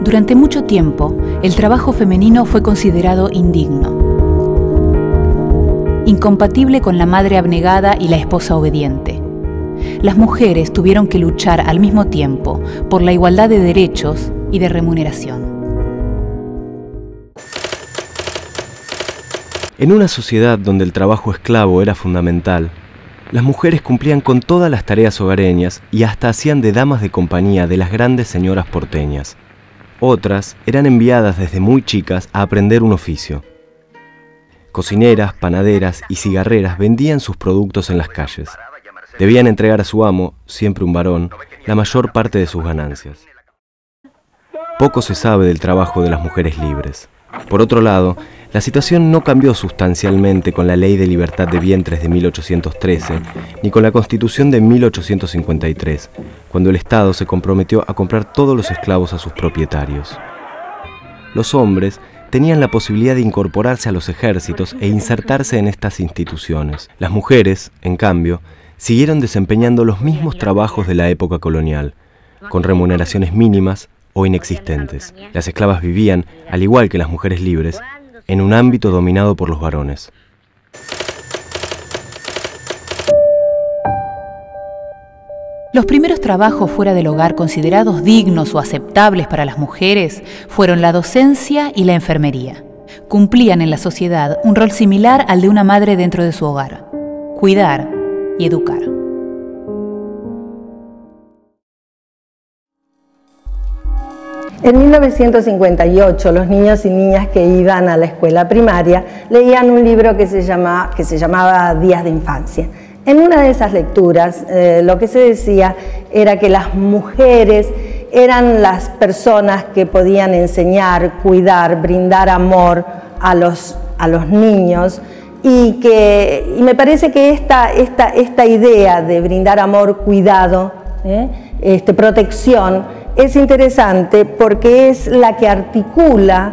Durante mucho tiempo, el trabajo femenino fue considerado indigno, incompatible con la madre abnegada y la esposa obediente. Las mujeres tuvieron que luchar al mismo tiempo por la igualdad de derechos y de remuneración. En una sociedad donde el trabajo esclavo era fundamental, las mujeres cumplían con todas las tareas hogareñas y hasta hacían de damas de compañía de las grandes señoras porteñas. Otras eran enviadas desde muy chicas a aprender un oficio. Cocineras, panaderas y cigarreras vendían sus productos en las calles. Debían entregar a su amo, siempre un varón, la mayor parte de sus ganancias. Poco se sabe del trabajo de las mujeres libres. Por otro lado, la situación no cambió sustancialmente con la Ley de Libertad de Vientres de 1813, ni con la Constitución de 1853, cuando el Estado se comprometió a comprar todos los esclavos a sus propietarios. Los hombres tenían la posibilidad de incorporarse a los ejércitos e insertarse en estas instituciones. Las mujeres, en cambio, siguieron desempeñando los mismos trabajos de la época colonial, con remuneraciones mínimas o inexistentes. Las esclavas vivían, al igual que las mujeres libres, en un ámbito dominado por los varones. Los primeros trabajos fuera del hogar considerados dignos o aceptables para las mujeres fueron la docencia y la enfermería. Cumplían en la sociedad un rol similar al de una madre dentro de su hogar: cuidar y educar. En 1958, los niños y niñas que iban a la escuela primaria leían un libro que se llamaba Días de Infancia. En una de esas lecturas, lo que se decía era que las mujeres eran las personas que podían enseñar, cuidar, brindar amor a los niños, y me parece que esta idea de brindar amor, cuidado, protección, es interesante porque es la que articula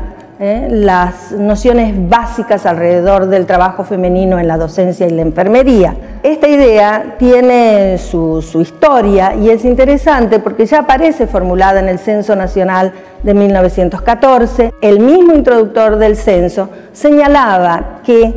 las nociones básicas alrededor del trabajo femenino en la docencia y la enfermería. Esta idea tiene su historia y es interesante porque ya aparece formulada en el Censo Nacional de 1914. El mismo introductor del censo señalaba que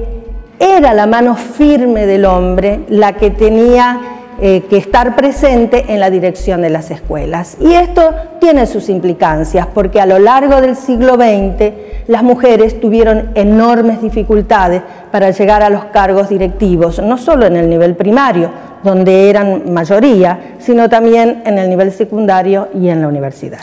era la mano firme del hombre la que tenía que estar presente en la dirección de las escuelas. Y esto tiene sus implicancias, porque a lo largo del siglo XX las mujeres tuvieron enormes dificultades para llegar a los cargos directivos, no solo en el nivel primario, donde eran mayoría, sino también en el nivel secundario y en la universidad.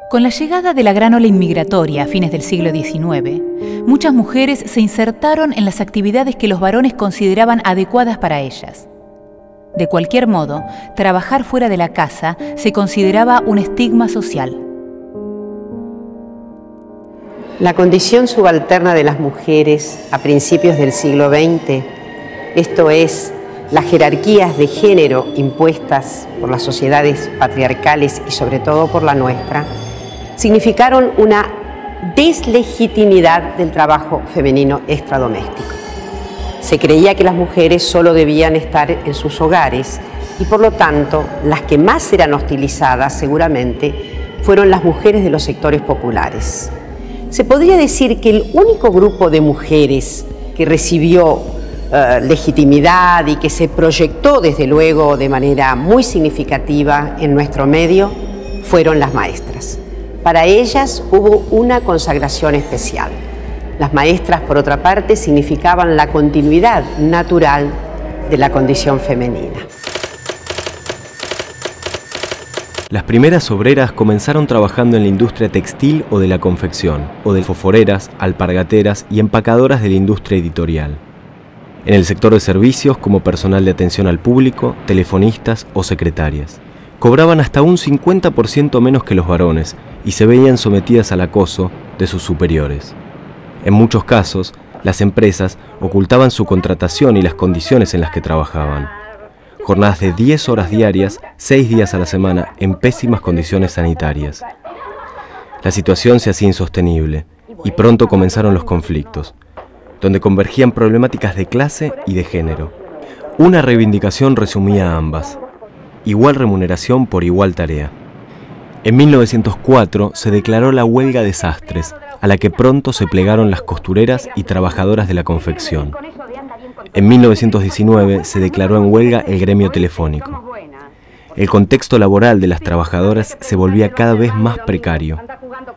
Con la llegada de la gran ola inmigratoria a fines del siglo XIX, muchas mujeres se insertaron en las actividades que los varones consideraban adecuadas para ellas. De cualquier modo, trabajar fuera de la casa se consideraba un estigma social. La condición subalterna de las mujeres a principios del siglo XX, esto es, las jerarquías de género impuestas por las sociedades patriarcales y sobre todo por la nuestra, significaron una deslegitimidad del trabajo femenino extradoméstico. Se creía que las mujeres solo debían estar en sus hogares y por lo tanto las que más eran hostilizadas seguramente fueron las mujeres de los sectores populares. Se podría decir que el único grupo de mujeres que recibió legitimidad y que se proyectó desde luego de manera muy significativa en nuestro medio fueron las maestras. Para ellas hubo una consagración especial. Las maestras, por otra parte, significaban la continuidad natural de la condición femenina. Las primeras obreras comenzaron trabajando en la industria textil o de la confección, o de fosforeras, alpargateras y empacadoras de la industria editorial. En el sector de servicios como personal de atención al público, telefonistas o secretarias. Cobraban hasta un 50% menos que los varones y se veían sometidas al acoso de sus superiores. En muchos casos, las empresas ocultaban su contratación y las condiciones en las que trabajaban. Jornadas de 10 horas diarias, 6 días a la semana, en pésimas condiciones sanitarias. La situación se hacía insostenible y pronto comenzaron los conflictos, donde convergían problemáticas de clase y de género. Una reivindicación resumía ambas: igual remuneración por igual tarea. En 1904 se declaró la huelga de sastres, a la que pronto se plegaron las costureras y trabajadoras de la confección. En 1919 se declaró en huelga el gremio telefónico. El contexto laboral de las trabajadoras se volvía cada vez más precario.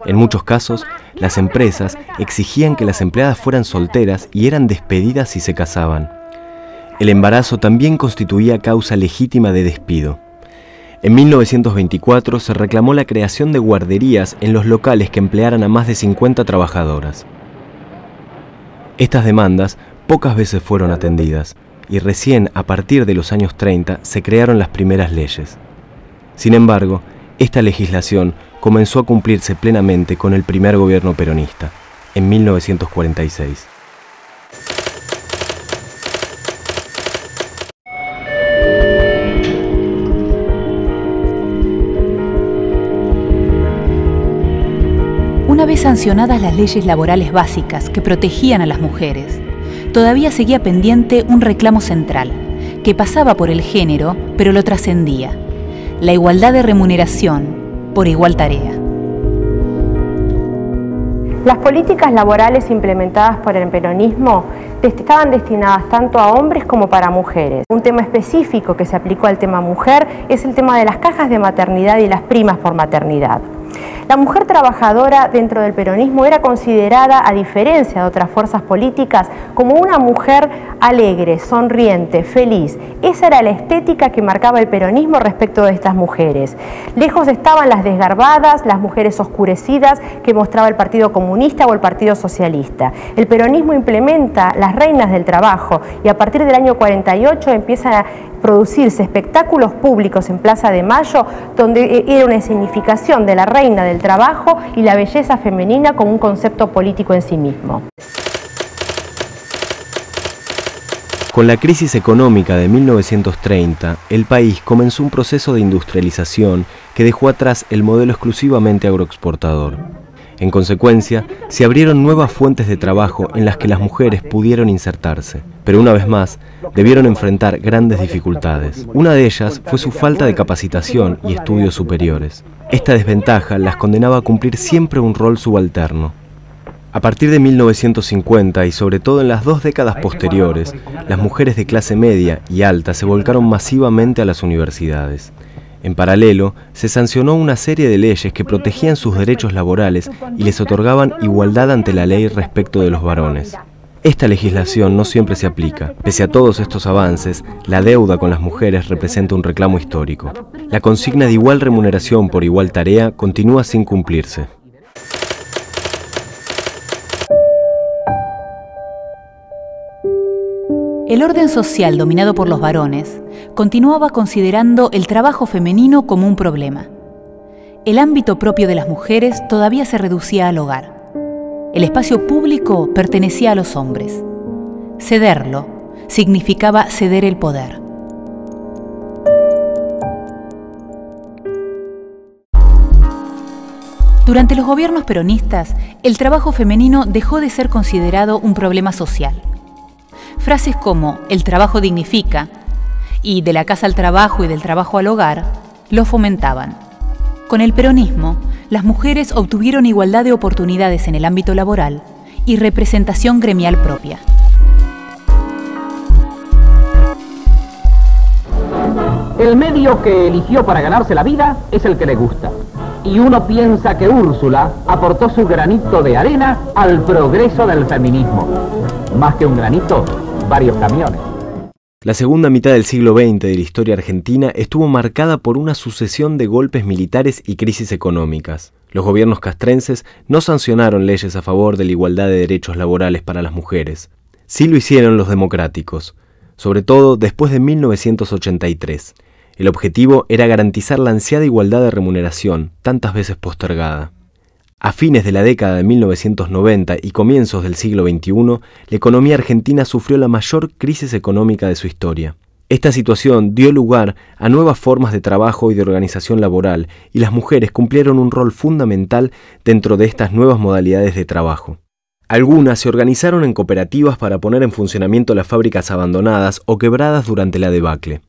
En muchos casos, las empresas exigían que las empleadas fueran solteras y eran despedidas si se casaban. El embarazo también constituía causa legítima de despido. En 1924 se reclamó la creación de guarderías en los locales que emplearan a más de 50 trabajadoras. Estas demandas pocas veces fueron atendidas, y recién a partir de los años 30 se crearon las primeras leyes. Sin embargo, esta legislación comenzó a cumplirse plenamente con el primer gobierno peronista, en 1946. Una vez sancionadas las leyes laborales básicas que protegían a las mujeres, todavía seguía pendiente un reclamo central, que pasaba por el género, pero lo trascendía: la igualdad de remuneración por igual tarea. Las políticas laborales implementadas por el peronismo estaban destinadas tanto a hombres como para mujeres. Un tema específico que se aplicó al tema mujer es el tema de las cajas de maternidad y las primas por maternidad. La mujer trabajadora dentro del peronismo era considerada, a diferencia de otras fuerzas políticas, como una mujer alegre, sonriente, feliz. Esa era la estética que marcaba el peronismo respecto de estas mujeres. Lejos estaban las desgarbadas, las mujeres oscurecidas que mostraba el Partido Comunista o el Partido Socialista. El peronismo implementa las reinas del trabajo y a partir del año 48 empiezan a producirse espectáculos públicos en Plaza de Mayo, donde era una escenificación de la reina del trabajo y la belleza femenina como un concepto político en sí mismo. Con la crisis económica de 1930, el país comenzó un proceso de industrialización que dejó atrás el modelo exclusivamente agroexportador. En consecuencia, se abrieron nuevas fuentes de trabajo en las que las mujeres pudieron insertarse, pero una vez más, debieron enfrentar grandes dificultades. Una de ellas fue su falta de capacitación y estudios superiores. Esta desventaja las condenaba a cumplir siempre un rol subalterno. A partir de 1950 y sobre todo en las 2 décadas posteriores, las mujeres de clase media y alta se volcaron masivamente a las universidades. En paralelo, se sancionó una serie de leyes que protegían sus derechos laborales y les otorgaban igualdad ante la ley respecto de los varones. Esta legislación no siempre se aplica. Pese a todos estos avances, la deuda con las mujeres representa un reclamo histórico. La consigna de igual remuneración por igual tarea continúa sin cumplirse. El orden social dominado por los varones continuaba considerando el trabajo femenino como un problema. El ámbito propio de las mujeres todavía se reducía al hogar. El espacio público pertenecía a los hombres. Cederlo significaba ceder el poder. Durante los gobiernos peronistas, el trabajo femenino dejó de ser considerado un problema social. Frases como "el trabajo dignifica" y "de la casa al trabajo y del trabajo al hogar" lo fomentaban. Con el peronismo, las mujeres obtuvieron igualdad de oportunidades en el ámbito laboral y representación gremial propia. El medio que eligió para ganarse la vida es el que le gusta. Y uno piensa que Úrsula aportó su granito de arena al progreso del feminismo. Más que un granito, varios camiones. La segunda mitad del siglo XX de la historia argentina estuvo marcada por una sucesión de golpes militares y crisis económicas. Los gobiernos castrenses no sancionaron leyes a favor de la igualdad de derechos laborales para las mujeres. Sí lo hicieron los democráticos, sobre todo después de 1983. El objetivo era garantizar la ansiada igualdad de remuneración, tantas veces postergada. A fines de la década de 1990 y comienzos del siglo XXI, la economía argentina sufrió la mayor crisis económica de su historia. Esta situación dio lugar a nuevas formas de trabajo y de organización laboral, y las mujeres cumplieron un rol fundamental dentro de estas nuevas modalidades de trabajo. Algunas se organizaron en cooperativas para poner en funcionamiento las fábricas abandonadas o quebradas durante la debacle.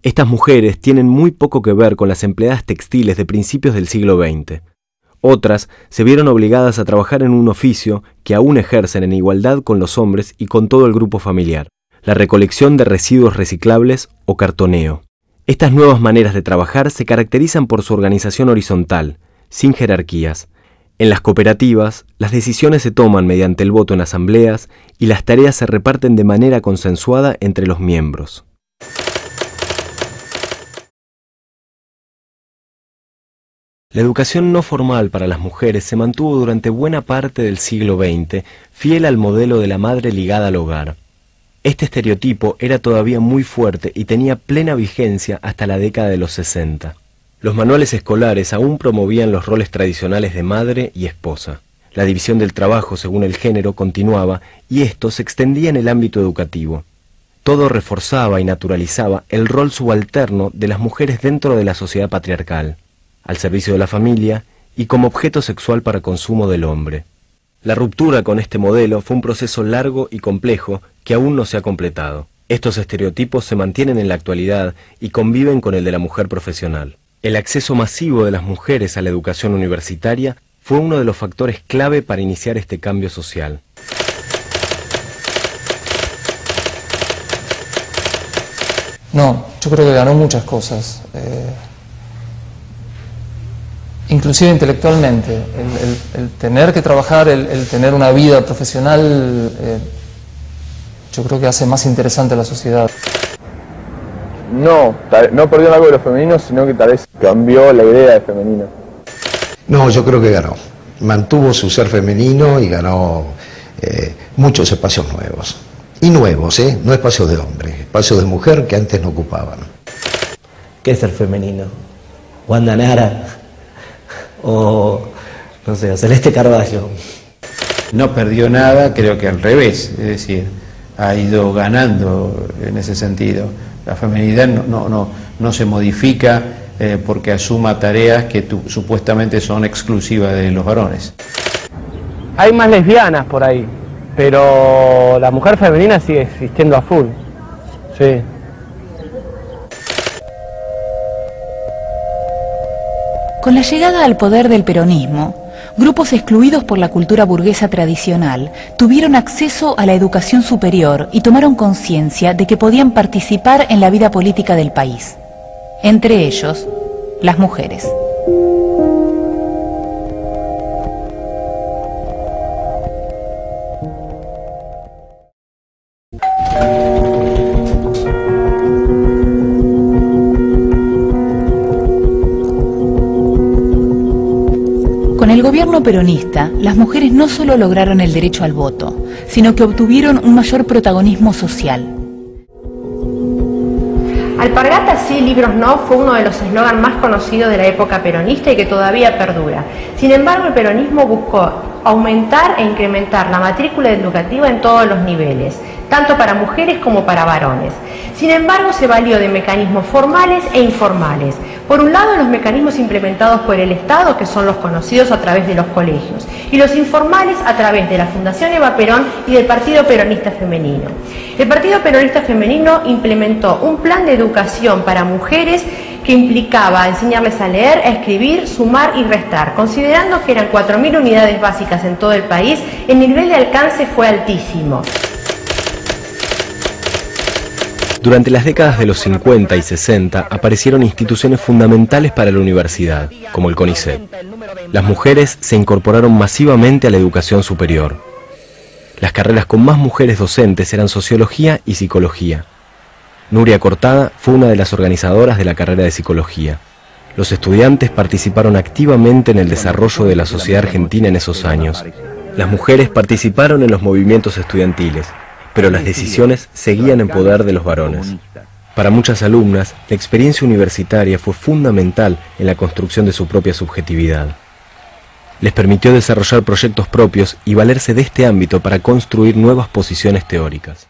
Estas mujeres tienen muy poco que ver con las empleadas textiles de principios del siglo XX. Otras se vieron obligadas a trabajar en un oficio que aún ejercen en igualdad con los hombres y con todo el grupo familiar: la recolección de residuos reciclables o cartoneo. Estas nuevas maneras de trabajar se caracterizan por su organización horizontal, sin jerarquías. En las cooperativas, las decisiones se toman mediante el voto en asambleas y las tareas se reparten de manera consensuada entre los miembros. La educación no formal para las mujeres se mantuvo durante buena parte del siglo XX, fiel al modelo de la madre ligada al hogar. Este estereotipo era todavía muy fuerte y tenía plena vigencia hasta la década de los 60. Los manuales escolares aún promovían los roles tradicionales de madre y esposa. La división del trabajo según el género continuaba y esto se extendía en el ámbito educativo. Todo reforzaba y naturalizaba el rol subalterno de las mujeres dentro de la sociedad patriarcal, al servicio de la familia y como objeto sexual para consumo del hombre. La ruptura con este modelo fue un proceso largo y complejo que aún no se ha completado. Estos estereotipos se mantienen en la actualidad y conviven con el de la mujer profesional. El acceso masivo de las mujeres a la educación universitaria fue uno de los factores clave para iniciar este cambio social. No, yo creo que ganó muchas cosas. Inclusive intelectualmente, el tener que trabajar, el tener una vida profesional, yo creo que hace más interesante a la sociedad. No perdió algo de lo femenino, sino que tal vez cambió la idea de femenino. No, yo creo que ganó. Mantuvo su ser femenino y ganó muchos espacios nuevos. Y nuevos, no espacios de hombre, espacios de mujer que antes no ocupaban. ¿Qué es ser femenino? Wanda Nara o, no sé, Celeste Carballo. No perdió nada, creo que al revés, es decir, ha ido ganando en ese sentido. La feminidad no se modifica porque asuma tareas que supuestamente son exclusivas de los varones. Hay más lesbianas por ahí, pero la mujer femenina sigue existiendo a full. Sí. Con la llegada al poder del peronismo, grupos excluidos por la cultura burguesa tradicional tuvieron acceso a la educación superior y tomaron conciencia de que podían participar en la vida política del país. Entre ellos, las mujeres. Con el gobierno peronista, las mujeres no solo lograron el derecho al voto, sino que obtuvieron un mayor protagonismo social. Alpargatas sí, libros no fue uno de los eslogans más conocidos de la época peronista y que todavía perdura. Sin embargo, el peronismo buscó aumentar e incrementar la matrícula educativa en todos los niveles, tanto para mujeres como para varones. Sin embargo, se valió de mecanismos formales e informales. Por un lado, los mecanismos implementados por el Estado, que son los conocidos a través de los colegios, y los informales a través de la Fundación Eva Perón y del Partido Peronista Femenino. El Partido Peronista Femenino implementó un plan de educación para mujeres que implicaba enseñarles a leer, a escribir, sumar y restar. Considerando que eran 4.000 unidades básicas en todo el país, el nivel de alcance fue altísimo. Durante las décadas de los 50 y 60 aparecieron instituciones fundamentales para la universidad, como el CONICET. Las mujeres se incorporaron masivamente a la educación superior. Las carreras con más mujeres docentes eran Sociología y Psicología. Nuria Cortada fue una de las organizadoras de la carrera de Psicología. Los estudiantes participaron activamente en el desarrollo de la sociedad argentina en esos años. Las mujeres participaron en los movimientos estudiantiles, pero las decisiones seguían en poder de los varones. Para muchas alumnas, la experiencia universitaria fue fundamental en la construcción de su propia subjetividad. Les permitió desarrollar proyectos propios y valerse de este ámbito para construir nuevas posiciones teóricas.